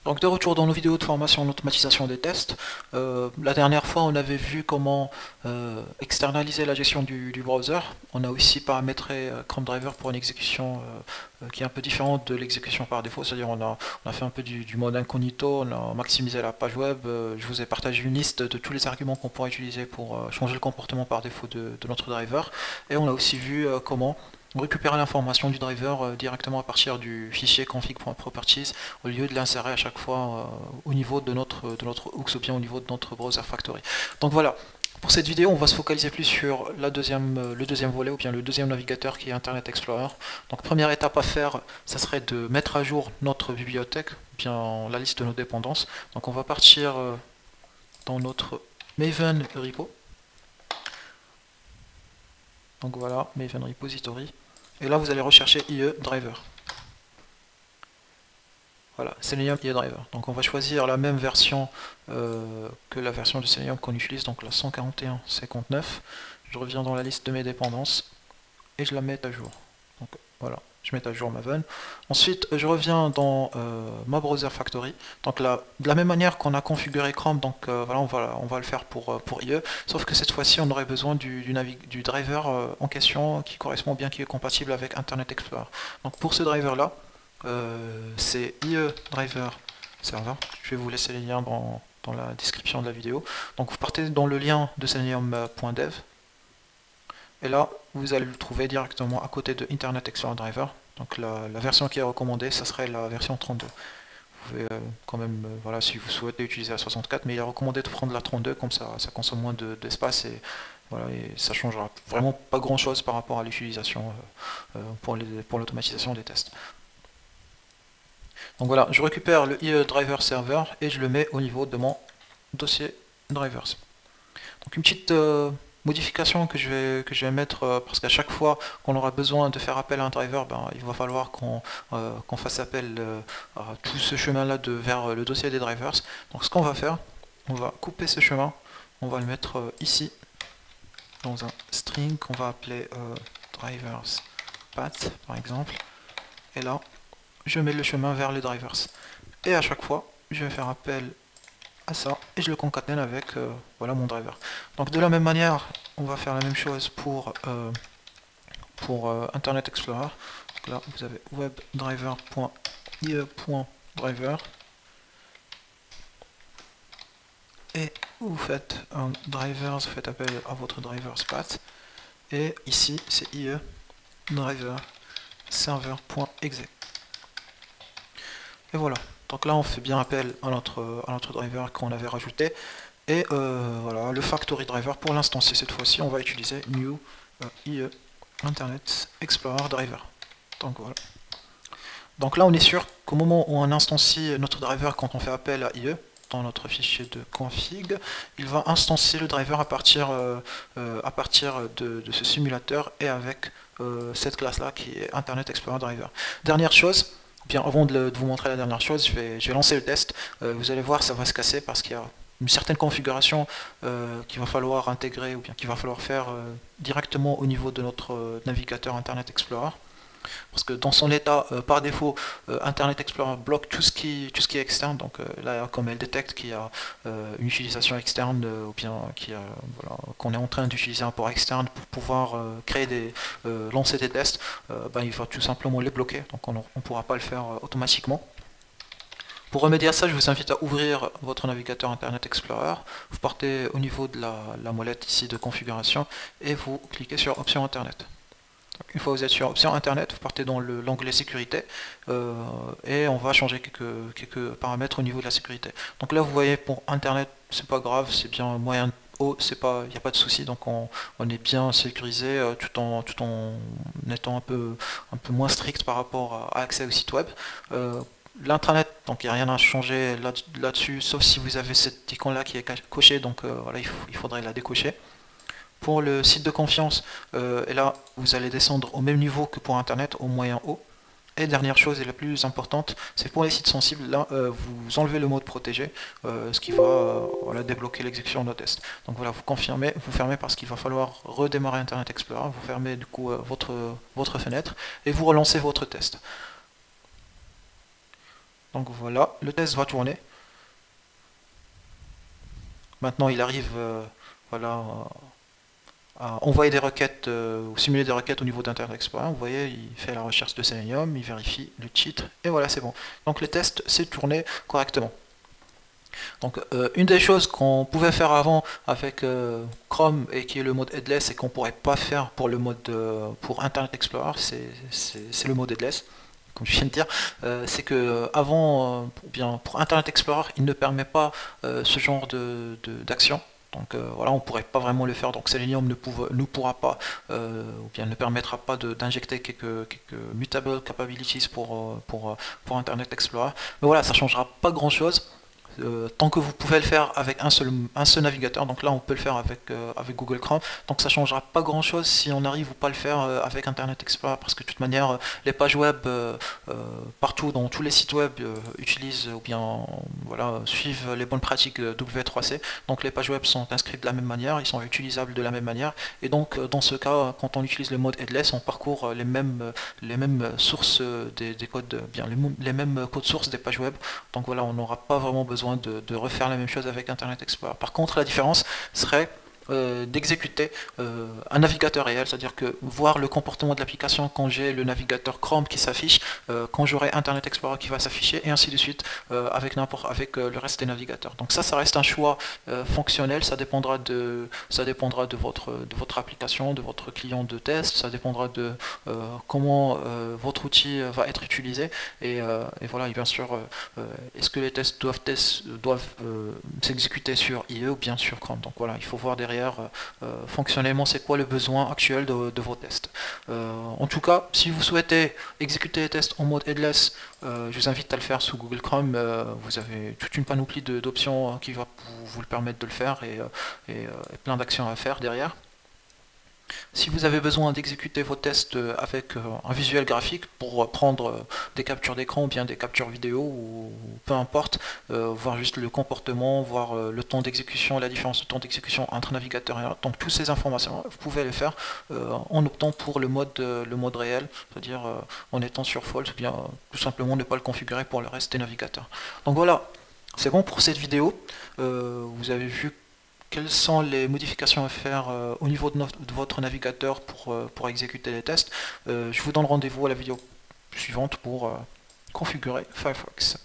Donc de retour dans nos vidéos de formation en automatisation des tests, la dernière fois on avait vu comment externaliser la gestion du browser. On a aussi paramétré Chrome Driver pour une exécution qui est un peu différente de l'exécution par défaut, c'est-à-dire on a fait un peu du mode incognito, on a maximisé la page web, je vous ai partagé une liste de tous les arguments qu'on pourrait utiliser pour changer le comportement par défaut de notre driver, et on a aussi vu comment récupérer l'information du driver directement à partir du fichier config.properties au lieu de l'insérer à chaque fois au niveau de notre hooks ou bien au niveau de notre browser factory. Donc voilà, pour cette vidéo on va se focaliser plus sur le deuxième volet ou bien le deuxième navigateur qui est Internet Explorer. Donc première étape à faire, ça serait de mettre à jour notre bibliothèque, bien la liste de nos dépendances. Donc on va partir dans notre Maven repo. Donc voilà, Maven repository. Et là vous allez rechercher IE driver. Voilà, Selenium IE driver. Donc on va choisir la même version que la version de Selenium qu'on utilise, donc la 141.59. Je reviens dans la liste de mes dépendances et je la mets à jour. Donc voilà, je mets à jour Maven. Ensuite, je reviens dans ma browser factory. Donc là, de la même manière qu'on a configuré Chrome, donc voilà, on va le faire pour IE, sauf que cette fois-ci, on aurait besoin du driver en question qui correspond bien, qui est compatible avec Internet Explorer. Donc pour ce driver-là, c'est IE driver server. Je vais vous laisser les liens dans la description de la vidéo. Donc vous partez dans le lien de selenium.dev et là vous allez le trouver directement à côté de Internet Explorer Driver. Donc la version qui est recommandée, ça serait la version 32. Vous pouvez quand même, voilà, si vous souhaitez utiliser la 64, mais il est recommandé de prendre la 32, comme ça consomme moins d'espace et voilà, et ça changera vraiment pas grand chose par rapport à l'utilisation pour l'automatisation des tests. Donc voilà, je récupère le IE driver server et je le mets au niveau de mon dossier drivers. Donc une petite modification que je vais mettre, parce qu'à chaque fois qu'on aura besoin de faire appel à un driver, il va falloir qu'on fasse appel à tout ce chemin-là vers le dossier des drivers. Donc ce qu'on va faire, on va couper ce chemin, on va le mettre ici, dans un string qu'on va appeler drivers path par exemple, et là, je mets le chemin vers les drivers. Et à chaque fois, je vais faire appel à ça et je le concatène avec voilà mon driver. Donc de la même manière, on va faire la même chose pour Internet Explorer. Donc là, vous avez webdriver.ie.driver et vous faites un drivers, vous faites appel à votre drivers path et ici c'est IE driver server.exe. Et voilà, donc là on fait bien appel à notre driver qu'on avait rajouté. Et voilà, le factory driver pour l'instancier cette fois-ci, on va utiliser new IE Internet Explorer driver. Donc voilà. Donc là on est sûr qu'au moment où on instancie notre driver quand on fait appel à IE, dans notre fichier de config, il va instancier le driver à partir de ce simulateur et avec cette classe-là qui est Internet Explorer driver. Dernière chose, bien avant de vous montrer la dernière chose, je vais lancer le test. Vous allez voir, ça va se casser parce qu'il y a une certaine configuration qu'il va falloir intégrer ou bien qu'il va falloir faire directement au niveau de notre navigateur Internet Explorer. Parce que dans son état, par défaut, Internet Explorer bloque tout ce qui est externe. Donc là, comme elle détecte qu'il y a une utilisation externe ou bien voilà, qu'on est en train d'utiliser un port externe pour pouvoir lancer des tests, il va tout simplement les bloquer. Donc on ne pourra pas le faire automatiquement. Pour remédier à ça, je vous invite à ouvrir votre navigateur Internet Explorer. Vous partez au niveau de la molette ici de configuration et vous cliquez sur Options Internet. Une fois que vous êtes sur Options Internet, vous partez dans l'onglet Sécurité et on va changer quelques paramètres au niveau de la sécurité. Donc là, vous voyez, pour Internet, c'est pas grave, c'est bien moyen haut, il n'y a pas de souci, donc on est bien sécurisé tout en étant un peu moins strict par rapport à accès au site web. L'intranet, donc il n'y a rien à changer là-dessus, sauf si vous avez cette icône-là qui est cochée, donc voilà, il faudrait la décocher. Pour le site de confiance, et là vous allez descendre au même niveau que pour Internet, au moyen haut. Et dernière chose et la plus importante, c'est pour les sites sensibles, là vous enlevez le mode protégé, ce qui va voilà, débloquer l'exécution de nos tests. Donc voilà, vous confirmez, vous fermez parce qu'il va falloir redémarrer Internet Explorer, vous fermez du coup votre fenêtre et vous relancez votre test. Donc voilà, le test va tourner. Maintenant il arrive voilà, à envoyer des requêtes ou simuler des requêtes au niveau d'Internet Explorer. Vous voyez, il fait la recherche de Selenium, il vérifie le titre et voilà, c'est bon. Donc le test s'est tourné correctement. Donc une des choses qu'on pouvait faire avant avec Chrome et qui est le mode headless et qu'on pourrait pas faire pour le mode pour Internet Explorer, c'est le mode headless. Comme je viens de dire, c'est que avant, bien pour Internet Explorer, il ne permet pas ce genre d'action. Donc voilà, on ne pourrait pas vraiment le faire. Donc Selenium ne pourra pas, ou bien ne permettra pas d'injecter quelques mutable capabilities pour Internet Explorer. Mais voilà, ça changera pas grand-chose. Tant que vous pouvez le faire avec un seul navigateur, donc là on peut le faire avec Google Chrome, donc ça changera pas grand chose si on arrive ou pas le faire avec Internet Explorer, parce que de toute manière les pages web partout dans tous les sites web utilisent ou bien voilà, suivent les bonnes pratiques W3C, donc les pages web sont inscrites de la même manière, ils sont utilisables de la même manière, et donc dans ce cas quand on utilise le mode headless on parcourt les mêmes sources des codes, bien les mêmes codes sources des pages web, donc voilà, on n'aura pas vraiment besoin de refaire la même chose avec Internet Explorer. Par contre, la différence serait d'exécuter un navigateur réel, c'est-à-dire que voir le comportement de l'application quand j'ai le navigateur Chrome qui s'affiche, quand j'aurai Internet Explorer qui va s'afficher, et ainsi de suite avec le reste des navigateurs. Donc ça reste un choix fonctionnel, ça dépendra de votre application, de votre client de test, ça dépendra de comment votre outil va être utilisé, et voilà, et bien sûr, est-ce que les tests doivent s'exécuter sur IE ou bien sur Chrome. Donc voilà, il faut voir derrière fonctionnellement c'est quoi le besoin actuel de vos tests. En tout cas, si vous souhaitez exécuter les tests en mode headless, je vous invite à le faire sous Google Chrome. Vous avez toute une panoplie d'options qui va vous le permettre de le faire, et plein d'actions à faire derrière. Si vous avez besoin d'exécuter vos tests avec un visuel graphique pour prendre des captures d'écran ou bien des captures vidéo ou peu importe, voir juste le comportement, voir le temps d'exécution, la différence de temps d'exécution entre navigateur et autre, donc toutes ces informations, vous pouvez les faire en optant pour le mode réel, c'est-à-dire en étant sur false ou bien tout simplement ne pas le configurer pour le reste des navigateurs. Donc voilà, c'est bon pour cette vidéo. Vous avez vu quelles sont les modifications à faire au niveau de votre navigateur pour exécuter les tests. Je vous donne rendez-vous à la vidéo suivante pour configurer Firefox.